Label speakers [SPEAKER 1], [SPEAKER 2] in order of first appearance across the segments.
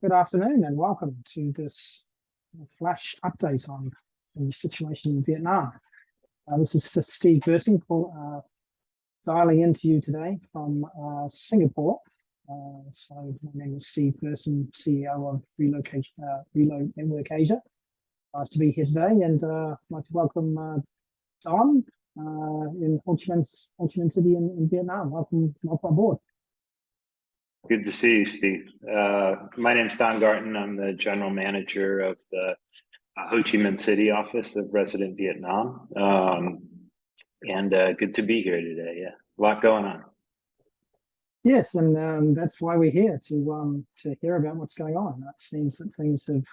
[SPEAKER 1] Good afternoon and welcome to this flash update on the situation in Vietnam. This is Steve Burson dialing into you today from Singapore. So my name is Steve Burson, CEO of Relo Network Asia. Nice to be here today, and I'd like to welcome Donn in Ho Chi Minh City in Vietnam. Welcome on board.
[SPEAKER 2] Good to see you, Steve. My name's Donn Garton. I'm the general manager of the Ho Chi Minh City office of Resident Vietnam. And good to be here today. Yeah, a lot going on.
[SPEAKER 1] Yes, and that's why we're here to hear about what's going on. It seems that things have,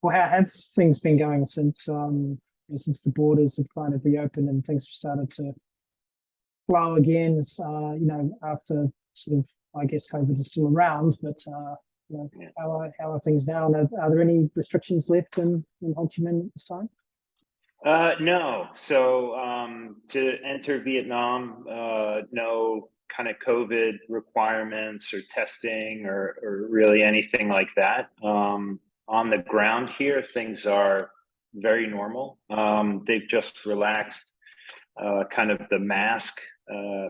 [SPEAKER 1] well, how have things been going since the borders have kind of reopened and things have started to flow again? After sort of, I guess COVID is still around, but how are things now? And are there any restrictions left in Ho Chi Minh at this time?
[SPEAKER 2] No. So to enter Vietnam, no kind of COVID requirements or testing or really anything like that. On the ground here, things are very normal. They've just relaxed kind of the mask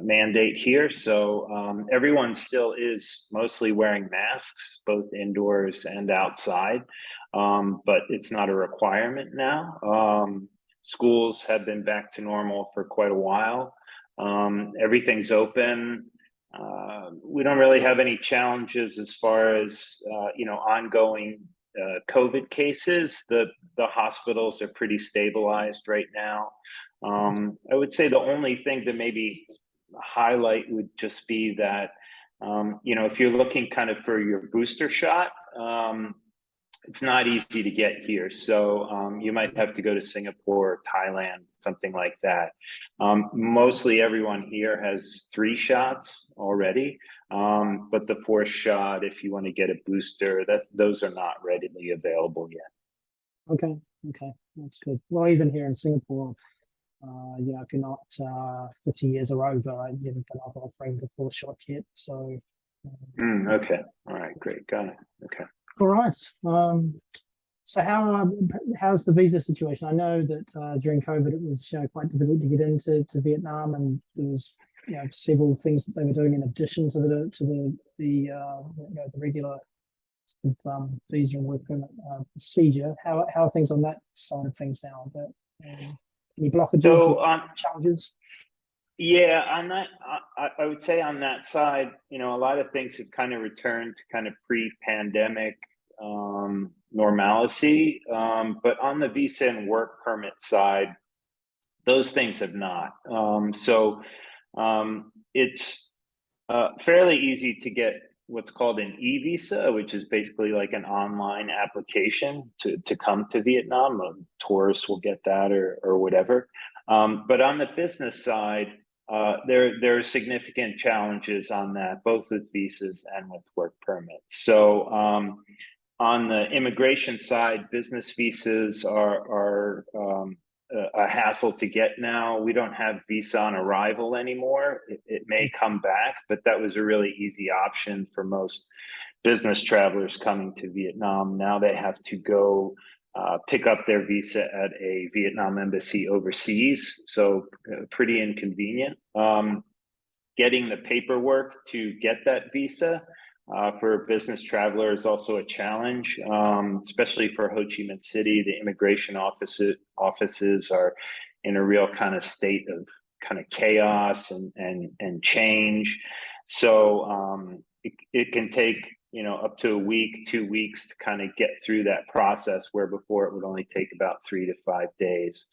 [SPEAKER 2] mandate here. So everyone still is mostly wearing masks, both indoors and outside, but it's not a requirement now. Schools have been back to normal for quite a while. Everything's open. We don't really have any challenges as far as, ongoing COVID cases. The hospitals are pretty stabilized right now. I would say the only thing to maybe highlight would just be that, if you're looking kind of for your booster shot, it's not easy to get here. So you might have to go to Singapore or Thailand, something like that. Mostly everyone here has 3 shots already, but the 4th shot, if you want to get a booster, those are not readily available yet.
[SPEAKER 1] Okay, that's good. Well, even here in Singapore, if you're not 50 years or over, you're not offering the 4th shot yet. So.
[SPEAKER 2] Okay. All right. Great. Got it. Okay.
[SPEAKER 1] All right. So how's the visa situation? I know that during COVID it was quite difficult to get into Vietnam, and there was several things that they were doing in addition to the regular visa and work permit procedure. How are things on that side of things now? Any blockages or challenges?
[SPEAKER 2] Yeah, on that, I would say on that side, a lot of things have kind of returned to kind of pre-pandemic normalcy. But on the visa and work permit side, those things have not. So it's fairly easy to get what's called an e-visa, which is basically like an online application to come to Vietnam. Tourists will get that or whatever. But on the business side, there are significant challenges on that, both with visas and with work permits. So on the immigration side, business visas are a hassle to get now. We don't have visa on arrival anymore. It may come back, but that was a really easy option for most business travelers coming to Vietnam. Now they have to go pick up their visa at a Vietnam embassy overseas, so pretty inconvenient. Getting the paperwork to get that visa for a business traveler is also a challenge, especially for Ho Chi Minh City. The immigration offices are in a real kind of state of kind of chaos and change. So it can take up to a week, 2 weeks to kind of get through that process, where before it would only take about 3 to 5 days.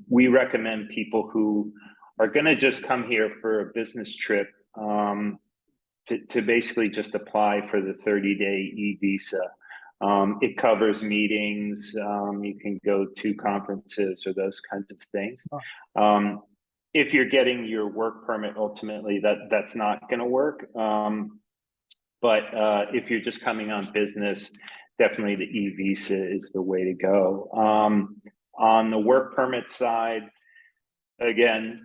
[SPEAKER 2] We recommend people who are going to just come here for a business trip to basically just apply for the 30-day e-visa. It covers meetings. You can go to conferences or those kinds of things. If you're getting your work permit, ultimately that's not going to work. But if you're just coming on business, definitely the e-visa is the way to go. On the work permit side, again,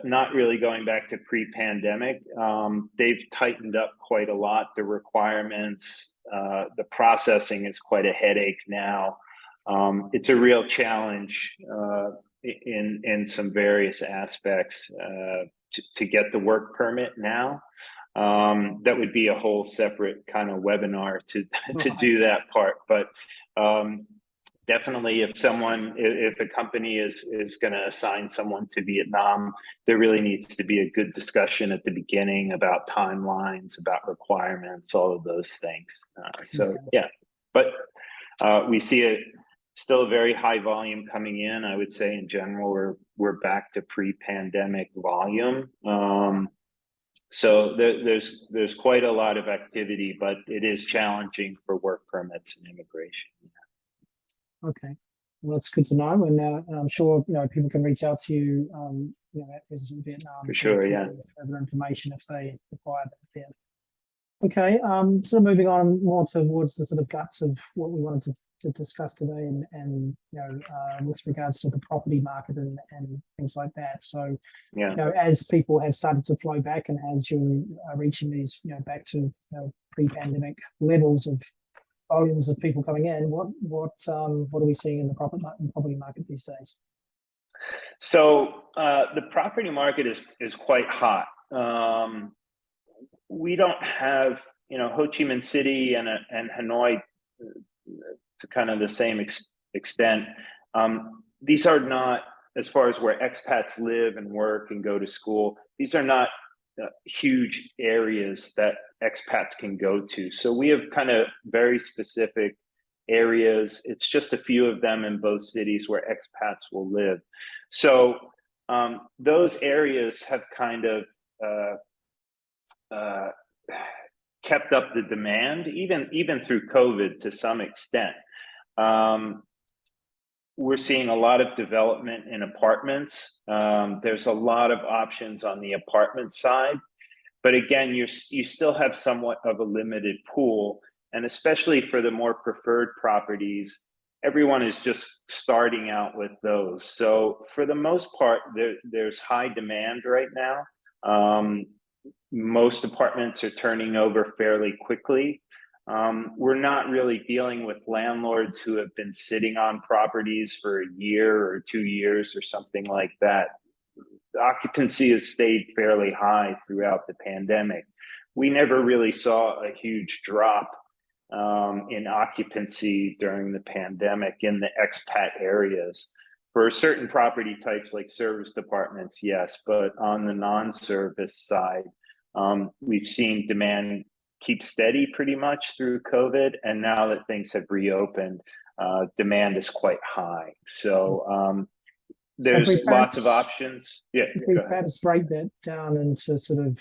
[SPEAKER 2] not really going back to pre-pandemic. They've tightened up quite a lot, the requirements. The processing is quite a headache now. It's a real challenge in some various aspects to get the work permit now. That would be a whole separate kind of webinar to do that part. But definitely, if a company is going to assign someone to Vietnam, there really needs to be a good discussion at the beginning about timelines, about requirements, all of those things. Yeah, but we see it still a very high volume coming in. I would say in general, we're back to pre-pandemic volume. So there's quite a lot of activity, but it is challenging for work permits and immigration.
[SPEAKER 1] Okay, well, that's good to know, and I'm sure people can reach out to you, at Resident Vietnam
[SPEAKER 2] For sure, yeah.
[SPEAKER 1] Further information if they require that. Yeah. Okay, sort of moving on more towards the sort of guts of what we wanted to discuss today, and with regards to the property market and things like that. So,
[SPEAKER 2] yeah,
[SPEAKER 1] as people have started to flow back, and as you're reaching these, back to pre-pandemic levels of volumes of people coming in, what are we seeing in the property market these days?
[SPEAKER 2] So the property market is quite hot. We don't have, Ho Chi Minh City and Hanoi to kind of the same extent. These are not, as far as where expats live and work and go to school, these are not huge areas that expats can go to. So we have kind of very specific areas. It's just a few of them in both cities where expats will live. So those areas have kind of kept up the demand, even through COVID to some extent. We're seeing a lot of development in apartments. There's a lot of options on the apartment side, but again, you still have somewhat of a limited pool, and especially for the more preferred properties, everyone is just starting out with those. So for the most part, there's high demand right now. Most apartments are turning over fairly quickly. We're not really dealing with landlords who have been sitting on properties for a year or 2 years or something like that. The occupancy has stayed fairly high throughout the pandemic. We never really saw a huge drop in occupancy during the pandemic in the expat areas. For certain property types like service apartments, yes, but on the non-service side, we've seen demand keep steady pretty much through COVID, and now that things have reopened, demand is quite high. So there's lots of options. Yeah,
[SPEAKER 1] if we perhaps break that down into sort of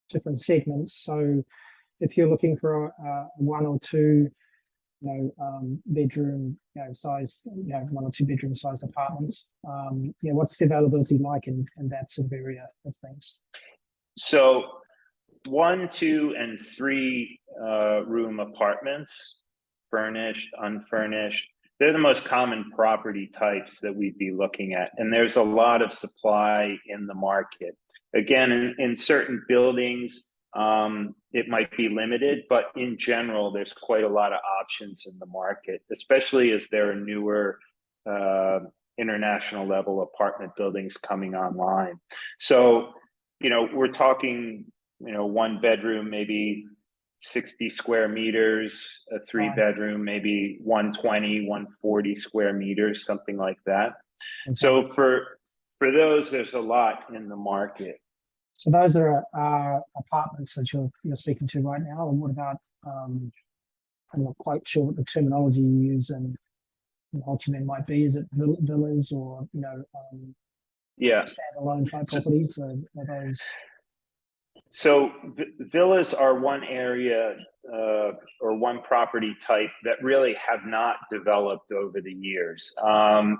[SPEAKER 1] different segments. So if you're looking for a 1 or 2, bedroom, size, 1 or 2 bedroom sized apartments, what's the availability like in that sort of area of things?
[SPEAKER 2] So 1, 2, and 3 room apartments, furnished, unfurnished, they're the most common property types that we'd be looking at. And there's a lot of supply in the market. Again, in certain buildings, it might be limited, but in general, there's quite a lot of options in the market, especially as there are newer international level apartment buildings coming online. So, we're talking, 1 bedroom, maybe 60 square meters, a 3 bedroom, maybe 120, 140 square meters, something like that. Okay. So for those, there's a lot in the market.
[SPEAKER 1] So those are apartments that you're speaking to right now. And what about, I'm not quite sure what the terminology you use in Ho Chi Minh might be. Is it villas or, standalone type properties? Are those?
[SPEAKER 2] So villas are one area or one property type that really have not developed over the years.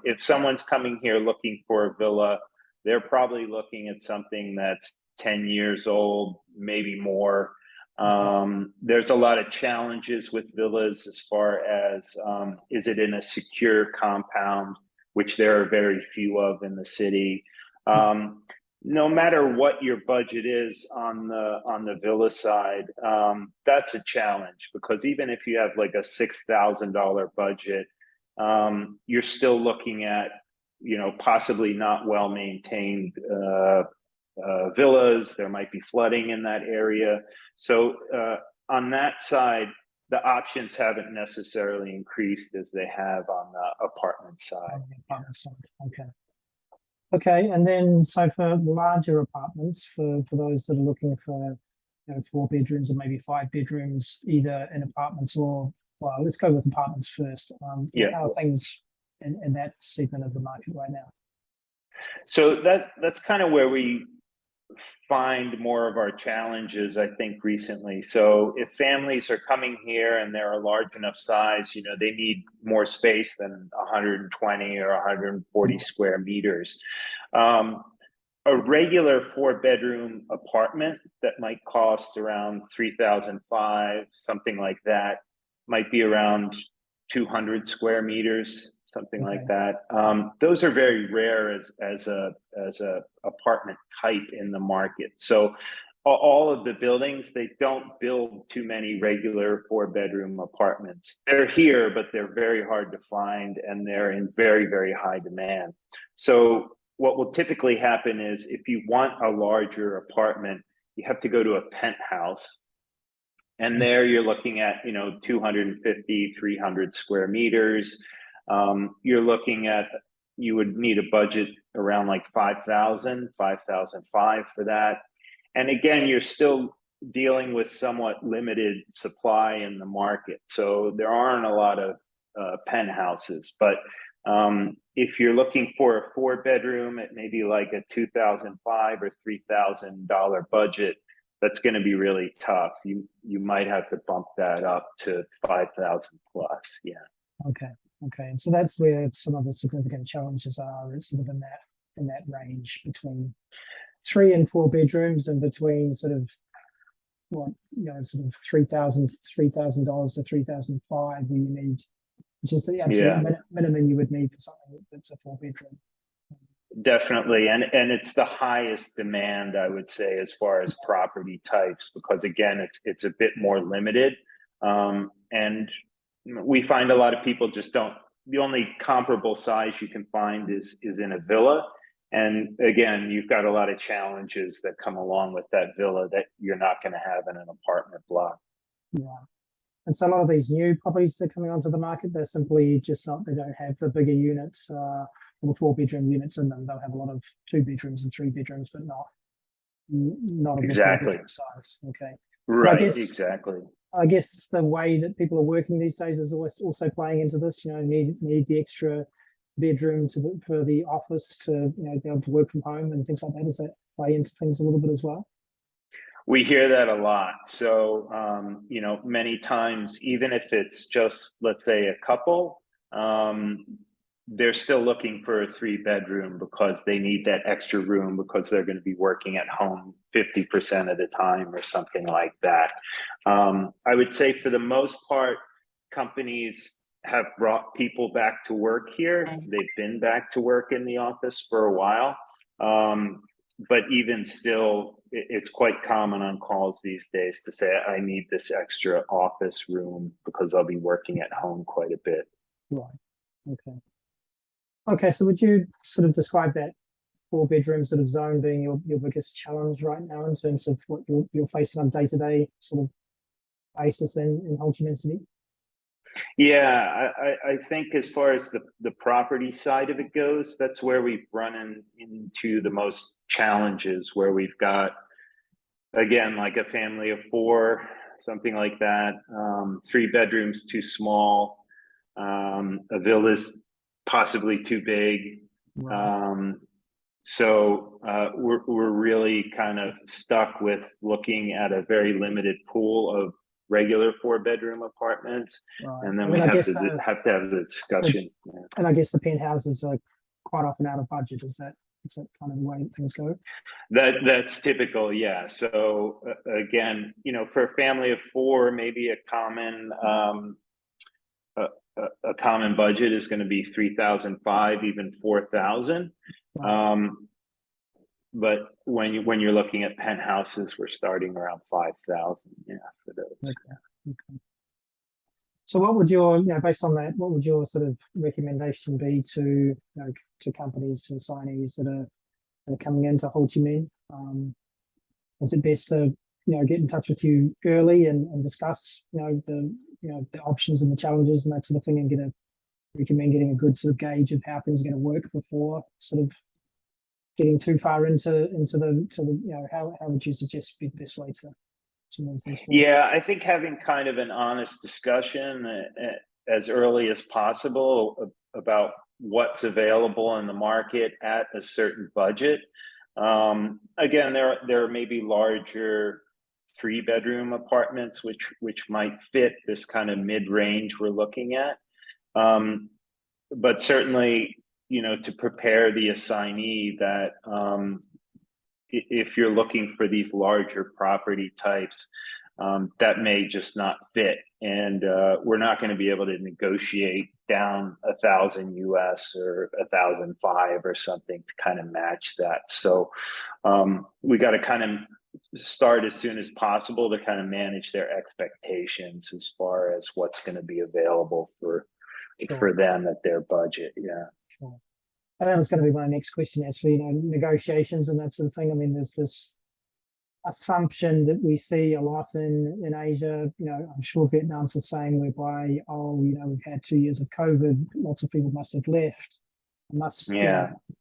[SPEAKER 2] If someone's coming here looking for a villa, they're probably looking at something that's 10 years old, maybe more. There's a lot of challenges with villas as far as, is it in a secure compound, which there are very few of in the city. no matter what your budget is on the villa side, that's a challenge, because even if you have like a $6,000 budget, you're still looking at, possibly not well maintained villas. There might be flooding in that area. So on that side, the options haven't necessarily increased as they have on the apartment side.
[SPEAKER 1] On the apartment side. Okay. Okay, and then so for larger apartments, for those that are looking for 4 bedrooms or maybe 5 bedrooms, either in apartments or, well, let's go with apartments first.
[SPEAKER 2] Yeah.
[SPEAKER 1] How are things in that segment of the market right now?
[SPEAKER 2] So that's kind of where we find more of our challenges, I think, recently. So if families are coming here and they're a large enough size, they need more space than 120 or 140 square meters. A regular 4-bedroom apartment that might cost around $3,500, something like that, might be around 200 square meters, something like that. Those are very rare as a apartment type in the market. So all of the buildings, they don't build too many regular 4-bedroom apartments. They're here, but they're very hard to find, and they're in very, very high demand. So what will typically happen is, if you want a larger apartment, you have to go to a penthouse. And there you're looking at, 250, 300 square meters. You're looking at, you would need a budget around like 5,000, 5,500 for that. And again, you're still dealing with somewhat limited supply in the market. So there aren't a lot of penthouses, but if you're looking for a 4-bedroom at maybe like a $2,500 or $3,000 budget, that's going to be really tough. You might have to bump that up to 5,000 plus. Yeah.
[SPEAKER 1] Okay. And so that's where some of the significant challenges are. It's sort of in that range between 3 and 4 bedrooms, and between sort of sort of $3,000 to $3,500, where you need, which is the absolute minimum you would need for something that's a 4-bedroom.
[SPEAKER 2] Definitely, and it's the highest demand, I would say, as far as property types, because again, it's a bit more limited, and we find a lot of people just don't. The only comparable size you can find is in a villa, and again, you've got a lot of challenges that come along with that villa that you're not going to have in an apartment block.
[SPEAKER 1] Yeah. And so a lot of these new properties that are coming onto the market, they're simply just not, they don't have the bigger units, or the 4-bedroom units in them. They'll have a lot of 2 bedrooms and 3 bedrooms, but not a big size. Okay.
[SPEAKER 2] Right. Exactly.
[SPEAKER 1] I guess the way that people are working these days is also playing into this. Need the extra bedroom for the office to be able to work from home and things like that. Does that play into things a little bit as well?
[SPEAKER 2] We hear that a lot. So, many times, even if it's just, let's say, a couple, they're still looking for a 3-bedroom because they need that extra room, because they're going to be working at home 50% of the time or something like that. I would say for the most part, companies have brought people back to work here. They've been back to work in the office for a while. But even still, it's quite common on calls these days to say, I need this extra office room because I'll be working at home quite a bit.
[SPEAKER 1] Right. Okay. So would you sort of describe that 4-bedroom sort of zone being your biggest challenge right now in terms of what you're facing on day-to-day sort of basis in Ho Chi Minh City?
[SPEAKER 2] Yeah, I think as far as the property side of it goes, that's where we've run into the most challenges, where we've got, again, like a family of 4, something like that, 3 bedrooms too small, a villa's possibly too big.
[SPEAKER 1] Right.
[SPEAKER 2] So we're really kind of stuck with looking at a very limited pool of regular 4-bedroom apartments,
[SPEAKER 1] Right.
[SPEAKER 2] and then we have to have the discussion.
[SPEAKER 1] And I guess the penthouses are quite often out of budget. Is that kind of the way things go?
[SPEAKER 2] That's typical, yeah. So again, for a family of 4, maybe a common budget is going to be $3,500, even $4,000. but when you're looking at penthouses, we're starting around 5,000. Yeah, for those.
[SPEAKER 1] Okay. Okay. So what would your, based on that, what would your sort of recommendation be to, to companies, to assignees that are coming into Ho Chi Minh? Is it best to, get in touch with you early and discuss, the options and the challenges and that sort of thing, and recommend getting a good sort of gauge of how things are going to work before sort of getting too far into the, how would you suggest be the best way to move things forward?
[SPEAKER 2] Yeah, I think having kind of an honest discussion as early as possible about what's available in the market at a certain budget. Again, there may be larger 3-bedroom apartments which might fit this kind of mid-range we're looking at. But certainly, to prepare the assignee that if you're looking for these larger property types, that may just not fit, and we're not going to be able to negotiate down 1,000 US or 1,005 or something to kind of match that. So we got to kind of start as soon as possible to kind of manage their expectations as far as what's going to be available for them at their budget. Yeah.
[SPEAKER 1] Sure. And that was going to be my next question, actually, negotiations and that sort of thing. I mean, there's this assumption that we see a lot in Asia. I'm sure Vietnam's the same, whereby, we've had 2 years of COVID, lots of people must have left,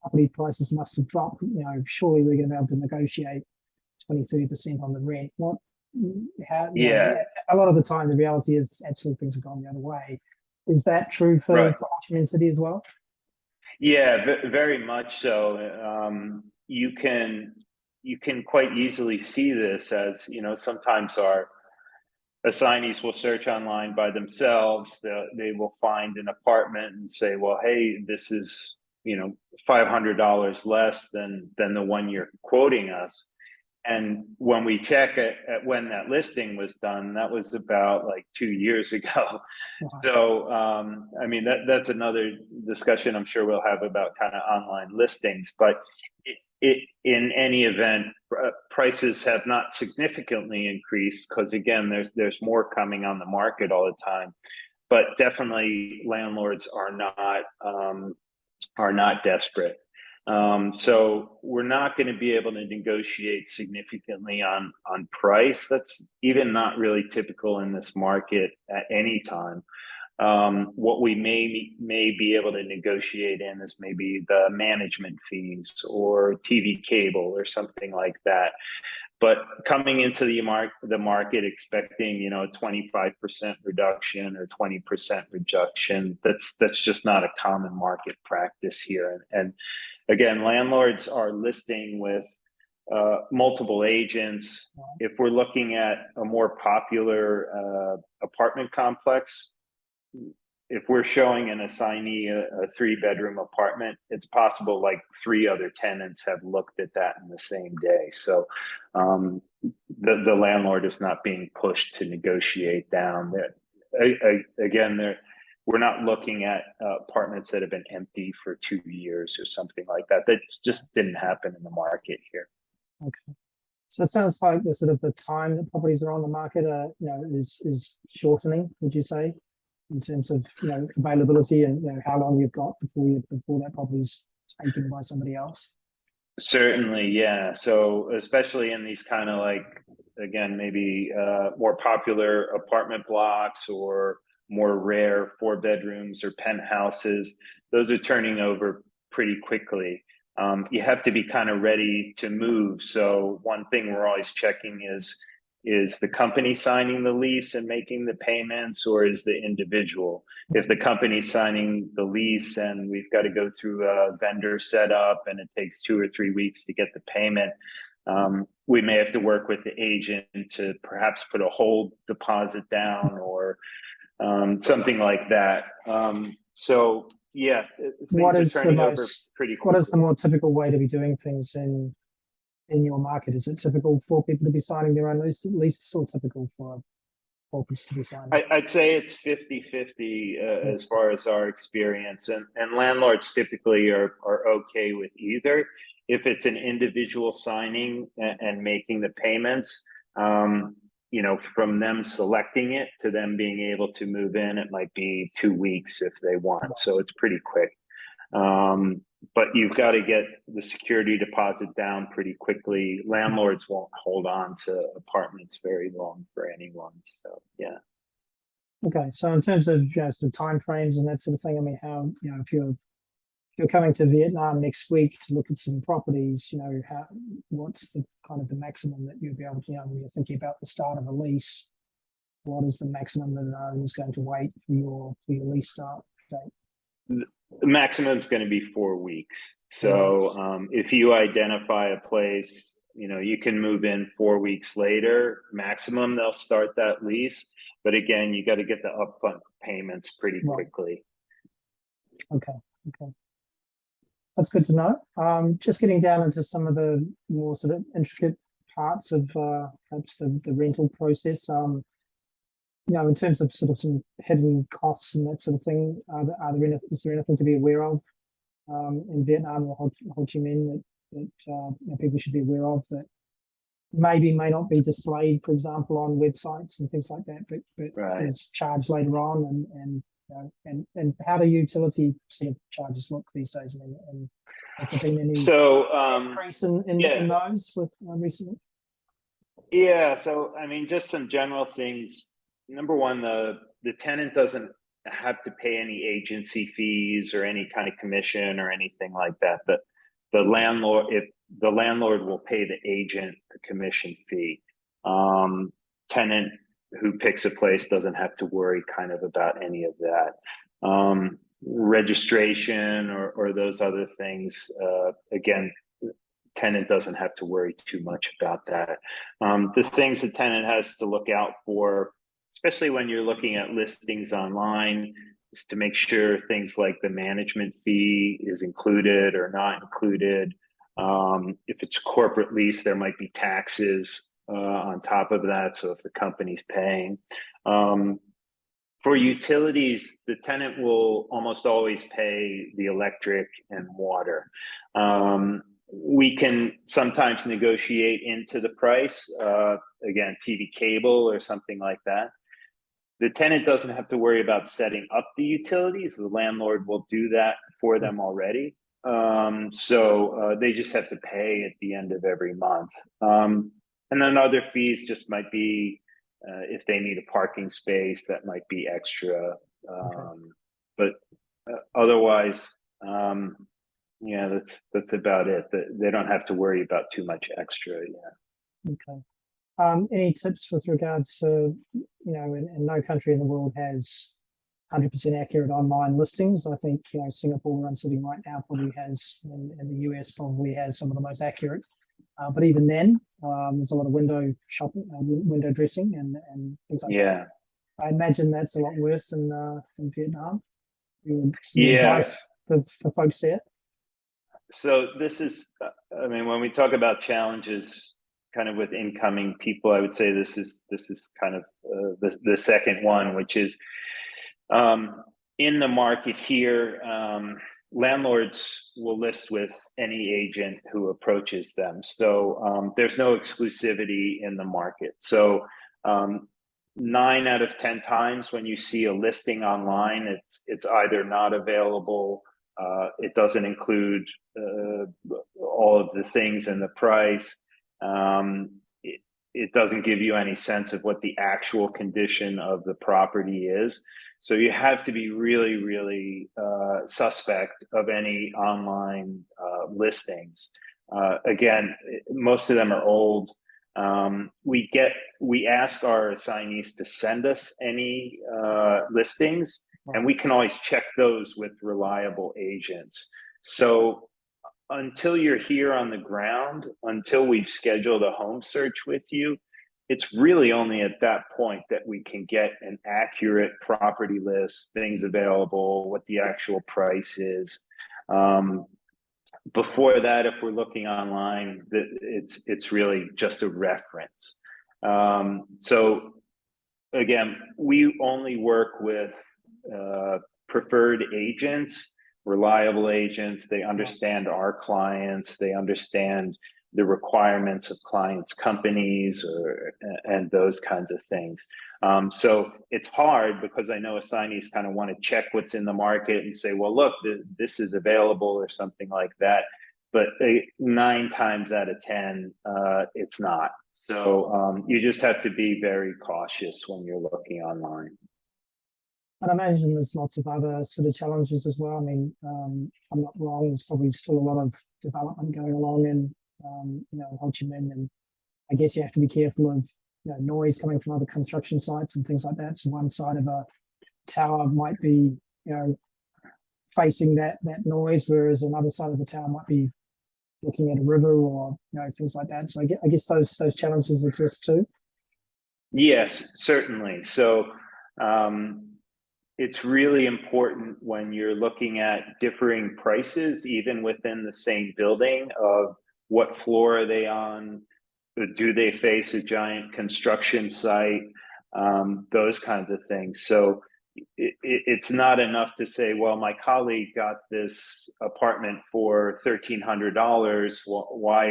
[SPEAKER 1] property prices must have dropped. Surely we're going to be able to negotiate 20-30% on the rent. A lot of the time the reality is actually things have gone the other way. Is that true for Ho Chi Minh City as well?
[SPEAKER 2] Yeah, very much so. You can quite easily see this as, sometimes our assignees will search online by themselves. They will find an apartment and say, well, hey, this is, $500 less than the one you're quoting us. And when we check at when that listing was done, that was about like 2 years ago. Wow. So, I mean, that's another discussion I'm sure we'll have about kind of online listings. But in any event, prices have not significantly increased because, again, there's more coming on the market all the time. But definitely, landlords are not desperate. So we're not going to be able to negotiate significantly on price. That's even not really typical in this market at any time. What we may be able to negotiate in is maybe the management fees or TV cable or something like that. But coming into the market expecting, a 25% reduction or 20% reduction, that's just not a common market practice here. And again, landlords are listing with multiple agents. If we're looking at a more popular apartment complex, if we're showing an assignee a 3-bedroom apartment, it's possible like 3 other tenants have looked at that in the same day. So the landlord is not being pushed to negotiate down. Again, we're not looking at apartments that have been empty for 2 years or something like that. That just didn't happen in the market here.
[SPEAKER 1] Okay. So it sounds like the sort of the time that properties are on the market is shortening, would you say, in terms of availability and how long you've got before that property's taken by somebody else?
[SPEAKER 2] Certainly, yeah. So especially in these kind of like, again, maybe more popular apartment blocks or more rare 4 bedrooms or penthouses, those are turning over pretty quickly. You have to be kind of ready to move. So one thing we're always checking is the company signing the lease and making the payments, or is the individual? If the company's signing the lease and we've got to go through a vendor setup and it takes 2 or 3 weeks to get the payment, we may have to work with the agent to perhaps put a hold deposit down or something like that. So yeah,
[SPEAKER 1] what is the more typical way to be doing things in your market? Is it typical for people to be signing their own leases or typical for corporates to be signing?
[SPEAKER 2] I'd say it's 50-50 as far as our experience, and landlords typically are okay with either. If it's an individual signing and making the payments, from them selecting it to them being able to move in, it might be 2 weeks if they want. So it's pretty quick. But you've got to get the security deposit down pretty quickly. Landlords won't hold on to apartments very long for anyone. So, yeah.
[SPEAKER 1] Okay, so in terms of some timeframes and that sort of thing, I mean, how, if you're coming to Vietnam next week to look at some properties, what's the kind of the maximum that you'll be able to, when you're thinking about the start of a lease, what is the maximum that an owner is going to wait for your lease start date?
[SPEAKER 2] The maximum is going to be 4 weeks. So if you identify a place, you can move in 4 weeks later, maximum they'll start that lease. But again, you got to get the upfront payments pretty quickly.
[SPEAKER 1] Okay. That's good to know. Just getting down into some of the more sort of intricate parts of perhaps the rental process. In terms of sort of some hidden costs and that sort of thing, is there anything to be aware of in Vietnam or Ho Chi Minh that people should be aware of that maybe may not be displayed, for example, on websites and things like that, but is charged later on, and how do utility sort of charges look these days? I mean, and has there been any increase in those with recently?
[SPEAKER 2] Yeah, so I mean, just some general things. Number one, the tenant doesn't have to pay any agency fees or any kind of commission or anything like that. But the landlord will pay the agent a commission fee. Tenant who picks a place doesn't have to worry kind of about any of that. Registration or those other things, again, tenant doesn't have to worry too much about that. The things the tenant has to look out for, especially when you're looking at listings online, is to make sure things like the management fee is included or not included. If it's a corporate lease, there might be taxes on top of that. So if the company's paying. For utilities, the tenant will almost always pay the electric and water. We can sometimes negotiate into the price, again, TV cable or something like that. The tenant doesn't have to worry about setting up the utilities. The landlord will do that for them already. So they just have to pay at the end of every month. And then other fees just might be, if they need a parking space, that might be extra. But otherwise, that's about it. They don't have to worry about too much extra. Yeah.
[SPEAKER 1] Okay. Any tips with regards to, and no country in the world has 100% accurate online listings. I think, Singapore, where I'm sitting right now, probably has, and the US probably has some of the most accurate. But even then, there's a lot of window shopping, window dressing, and things like that. I imagine that's a lot worse in Vietnam. Some advice for folks there?
[SPEAKER 2] So this is, when we talk about challenges kind of with incoming people, I would say this is kind of the second one, which is in the market here, landlords will list with any agent who approaches them. So there's no exclusivity in the market. So 9 out of 10 times when you see a listing online, it's either not available, it doesn't include all of the things in the price. It doesn't give you any sense of what the actual condition of the property is. So you have to be really, really suspect of any online listings. Again, most of them are old. We ask our assignees to send us any listings, and we can always check those with reliable agents. So until you're here on the ground, until we've scheduled a home search with you, it's really only at that point that we can get an accurate property list, things available, what the actual price is. Before that, if we're looking online, it's really just a reference. So again, we only work with preferred agents reliable agents. They understand our clients. They understand the requirements of clients' companies and those kinds of things. So it's hard because I know assignees kind of want to check what's in the market and say, well, look, this is available or something like that. But 9 times out of 10, it's not. So you just have to be very cautious when you're looking online.
[SPEAKER 1] And I imagine there's lots of other sort of challenges as well. I mean, I'm not wrong, there's probably still a lot of development going along in, Ho Chi Minh, and I guess you have to be careful of noise coming from other construction sites and things like that. So one side of a tower might be, facing that noise, whereas another side of the tower might be looking at a river or things like that. So I guess those challenges exist too.
[SPEAKER 2] Yes, certainly. So it's really important when you're looking at differing prices, even within the same building, of what floor are they on? Do they face a giant construction site? Those kinds of things. So it's not enough to say, well, my colleague got this apartment for $1,300. Why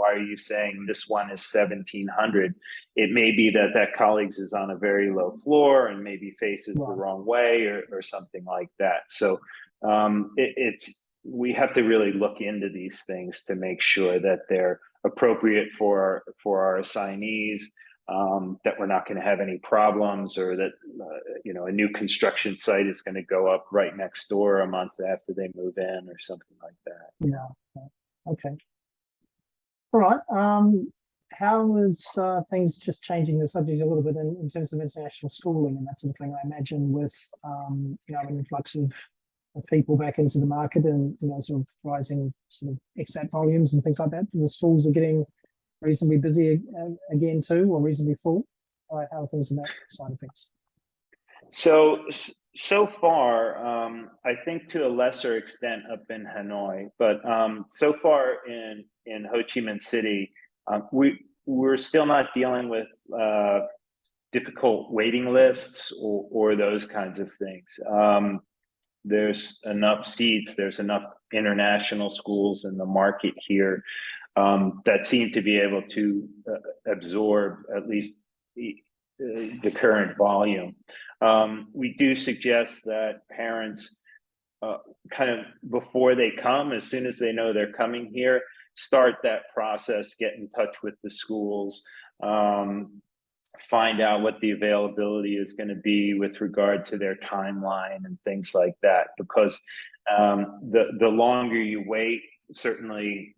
[SPEAKER 2] are you saying this one is $1,700? It may be that colleague's is on a very low floor and maybe faces the wrong way or something like that. So we have to really look into these things to make sure that they're appropriate for our assignees, that we're not going to have any problems, or that a new construction site is going to go up right next door a month after they move in or something like that.
[SPEAKER 1] Yeah. Okay. All right. How is things, just changing the subject a little bit, in terms of international schooling and that sort of thing? I imagine with an influx of people back into the market and sort of rising sort of expat volumes and things like that, the schools are getting reasonably busy again too, or reasonably full. How are things on that side of things?
[SPEAKER 2] So far, I think to a lesser extent up in Hanoi, but so far in Ho Chi Minh City, we're still not dealing with difficult waiting lists or those kinds of things. There's enough seats, there's enough international schools in the market here that seem to be able to absorb at least the current volume. We do suggest that parents kind of before they come, as soon as they know they're coming here, start that process, get in touch with the schools, find out what the availability is going to be with regard to their timeline and things like that. Because the longer you wait, certainly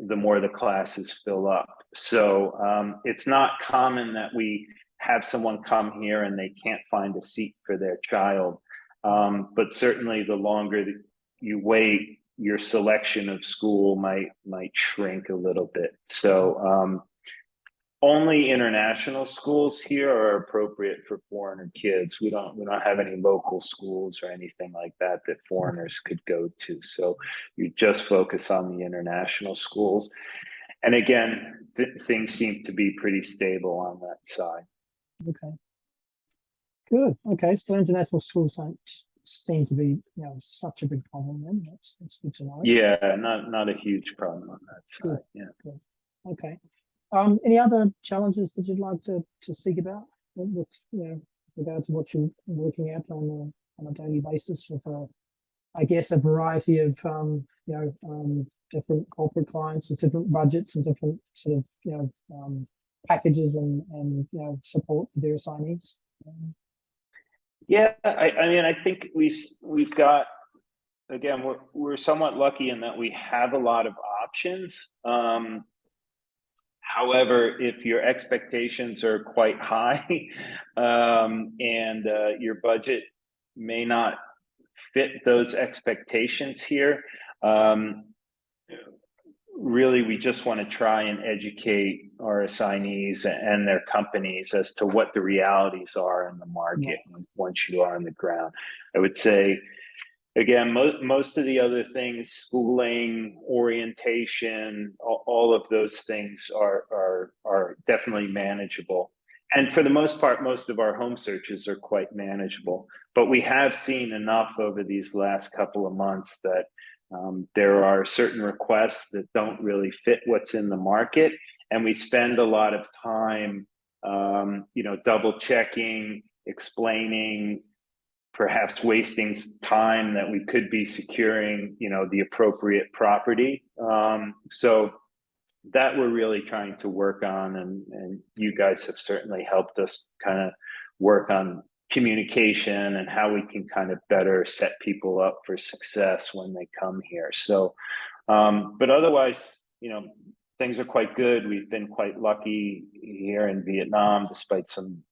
[SPEAKER 2] the more the classes fill up. So it's not common that we have someone come here and they can't find a seat for their child. But certainly the longer you wait, your selection of school might shrink a little bit. So only international schools here are appropriate for foreigner kids. We don't have any local schools or anything like that foreigners could go to. So you just focus on the international schools. And again, things seem to be pretty stable on that side.
[SPEAKER 1] Okay. Good. Okay. So international schools don't seem to be, such a big problem then. That's good to know.
[SPEAKER 2] Yeah, not a huge problem on that side.
[SPEAKER 1] Good.
[SPEAKER 2] Yeah.
[SPEAKER 1] Good. Okay. Any other challenges that you'd like to speak about with regard to what you're working at on a daily basis with I guess a variety of different corporate clients with different budgets and different sort of packages and support for their assignees?
[SPEAKER 2] Yeah, I mean, I think we've got, again, we're somewhat lucky in that we have a lot of options. However, if your expectations are quite high and your budget may not fit those expectations here, really, we just want to try and educate our assignees and their companies as to what the realities are in the market once you are on the ground. I would say, again, most of the other things, schooling, orientation, all of those things are definitely manageable. And for the most part, most of our home searches are quite manageable. But we have seen enough over these last couple of months that there are certain requests that don't really fit what's in the market. And we spend a lot of time, double checking, explaining, perhaps wasting time that we could be securing, the appropriate property. So that we're really trying to work on, and you guys have certainly helped us kind of work on communication and how we can kind of better set people up for success when they come here. So, but otherwise, things are quite good. We've been quite lucky here in Vietnam, despite some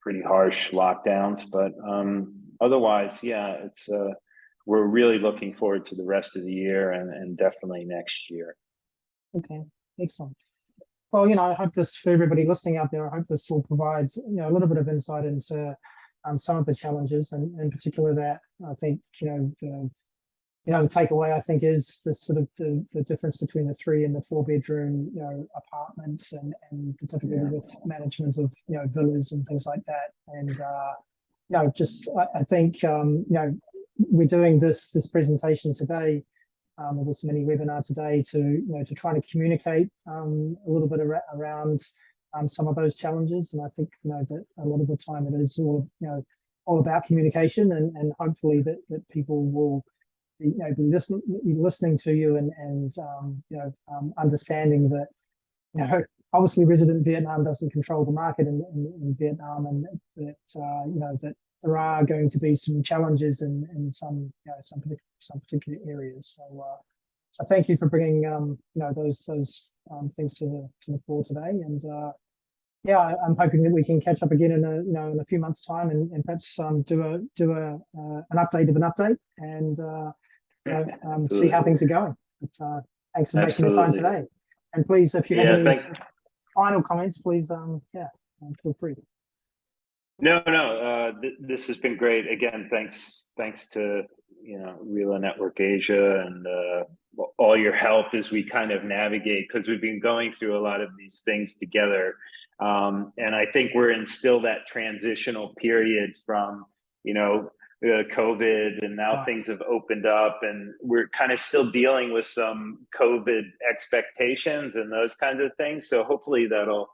[SPEAKER 2] pretty harsh lockdowns. But otherwise, yeah, it's we're really looking forward to the rest of the year and definitely next year.
[SPEAKER 1] Okay, excellent. Well, I hope this, for everybody listening out there, I hope this will provide, a little bit of insight into some of the challenges, and in particular that I think, the takeaway I think is the sort of the difference between the 3 and the 4 bedroom, apartments, and the difficulty with management of, villas and things like that. And, I think, we're doing this presentation today, or this mini webinar today, to try to communicate a little bit around some of those challenges. And I think that a lot of the time it is all about communication, and hopefully that people will be listening to you, and understanding that obviously resident Vietnam doesn't control the market in Vietnam, and that that there are going to be some challenges in some particular areas. So thank you for bringing those things to the floor today. And I'm hoping that we can catch up again in a few months' time, and perhaps do an update of an update, and see how things are going. But thanks for making the time today. And please, if you have any final comments, please feel free.
[SPEAKER 2] No. This has been great. Again, thanks to Relo Network Asia and all your help as we kind of navigate, because we've been going through a lot of these things together. And I think we're in still that transitional period from COVID, and now things have opened up, and we're kind of still dealing with some COVID expectations and those kinds of things. So hopefully that'll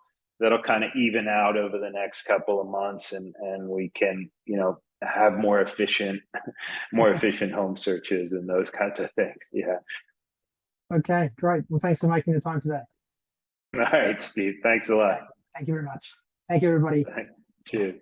[SPEAKER 2] kind of even out over the next couple of months, and we can have more efficient home searches and those kinds of things. Yeah.
[SPEAKER 1] Okay, great. Well, thanks for making the time today.
[SPEAKER 2] All right, Steve. Thanks a lot.
[SPEAKER 1] Thank you very much. Thank you, everybody.
[SPEAKER 2] Cheers.